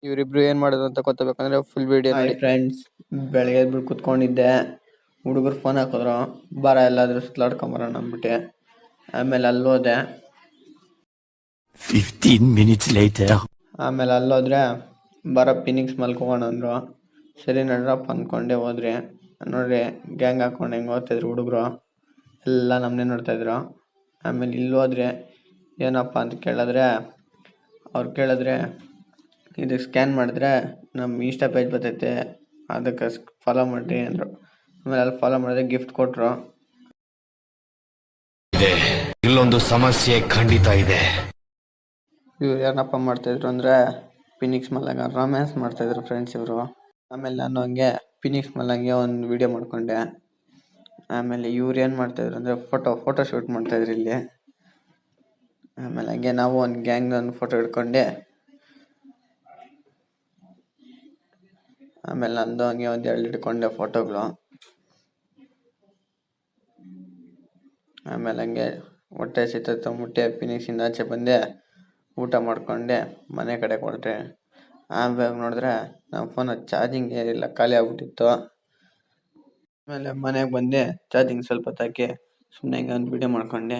ಇವರಿಬ್ರು ಏನ್ ಮಾಡಿದ್ರು ಅಂತ ಗೊತ್ತಾಗಬೇಕಂದ್ರೆ ಫುಲ್ ವಿಡಿಯೋ ನೋಡಿ. ಫ್ರೆಂಡ್ಸ್, ಬೆಳಗ್ಗೆ ಎದ್ಬಿಟ್ಟು ಕುತ್ಕೊಂಡಿದ್ದೆ. ಹುಡುಗರು ಫೋನ್ ಹಾಕಿದ್ರು, ಬಾರ ಎಲ್ಲಾದ್ರೂ ಸುತ್ತಾಡ್ಕೊಂಬರೋಣ ಅಂದ್ಬಿಟ್ಟೆ. ಆಮೇಲೆ ಅಲ್ಲೋದೆ. 15 minutes later. ಆಮೇಲೆ ಅಲ್ಲೋದ್ರೆ ಬಾರ ಫಿನಿಕ್ಸ್ ಮಲ್ಕೋಣ ಅಂದ್ರು. ಸರಿ ನಡ್ರಪ್ಪ ಅಂದ್ಕೊಂಡೆ ಹೋದ್ರಿ. ನೋಡ್ರಿ ಗ್ಯಾಂಗ್ ಹಾಕೊಂಡು ಹೆಂಗೆ ಓದ್ತಿದ್ರು ಹುಡುಗರು ಎಲ್ಲ ನಮ್ಮನ್ನೇ ನೋಡ್ತಾ ಇದ್ರು. ಆಮೇಲೆ ಇಲ್ಲಿ ಹೋದ್ರೆ ಏನಪ್ಪ ಅಂತ ಕೇಳಿದ್ರೆ ಅವ್ರು ಕೇಳಿದ್ರೆ ಇದಕ್ಕೆ ಸ್ಕ್ಯಾನ್ ಮಾಡಿದ್ರೆ ನಮ್ಮ ಇನ್ಸ್ಟಾ ಪೇಜ್ ಬರ್ತೈತೆ, ಅದಕ್ಕೆ ಫಾಲೋ ಮಾಡಿರಿ ಅಂದರು. ಆಮೇಲೆ ಅಲ್ಲಿ ಫಾಲೋ ಮಾಡಿದ್ರೆ ಗಿಫ್ಟ್ ಕೊಟ್ಟರು. ಇಲ್ಲೊಂದು ಸಮಸ್ಯೆ ಖಂಡಿತ ಇದೆ. ಇವ್ರು ಏನಪ್ಪ ಮಾಡ್ತಾಯಿದ್ರು ಅಂದರೆ ಫಿನಿಕ್ಸ್ ಮಲಂಗ ರೊಮ್ಯಾನ್ಸ್ ಮಾಡ್ತಾಯಿದ್ರು ಫ್ರೆಂಡ್ಸ್ ಇವರು. ಆಮೇಲೆ ನಾನು ಹಂಗೆ ಫಿನಿಕ್ಸ್ ಮಲಂಗೆ ಒಂದು ವಿಡಿಯೋ ಮಾಡ್ಕೊಂಡೆ. ಆಮೇಲೆ ಇವ್ರು ಏನು ಮಾಡ್ತಾಯಿದ್ರು ಅಂದರೆ ಫೋಟೋ ಶೂಟ್ ಮಾಡ್ತಾಯಿದ್ರು ಇಲ್ಲಿ. ಆಮೇಲೆ ಹಂಗೆ ನಾವು ಒಂದು ಗ್ಯಾಂಗ್ ಒಂದು ಫೋಟೋ ಹಿಡ್ಕೊಂಡೆ. ಆಮೇಲೆ ನಂದು ಹಂಗೆ ಒಂದು 2 ಹಿಡ್ಕೊಂಡೆ ಫೋಟೋಗಳು. ಆಮೇಲೆ ಹಂಗೆ ಹೊಟ್ಟೆ ಸಿಕ್ತು ಮುಟ್ಟೆ ಫಿನಿಕ್ಸಿಂದ ಆಚೆ ಬಂದೆ, ಊಟ ಮಾಡ್ಕೊಂಡೆ ಮನೆ ಕಡೆ ಹೊರಟೆ. ಆಮೇಲೆ ನೋಡಿದ್ರೆ ನಮ್ಮ ಫೋನಲ್ಲಿ ಚಾರ್ಜಿಂಗ್ ಏನಿಲ್ಲ, ಖಾಲಿ ಆಗ್ಬಿಟ್ಟಿತ್ತು. ಆಮೇಲೆ ಮನೆಗೆ ಬಂದೆ, ಚಾರ್ಜಿಂಗ್ ಸ್ವಲ್ಪ ಹೊತ್ತು ಹಾಕಿ ಸುಮ್ಮನೆ ಹಿಂಗೆ ಒಂದು ವಿಡಿಯೋ ಮಾಡ್ಕೊಂಡೆ.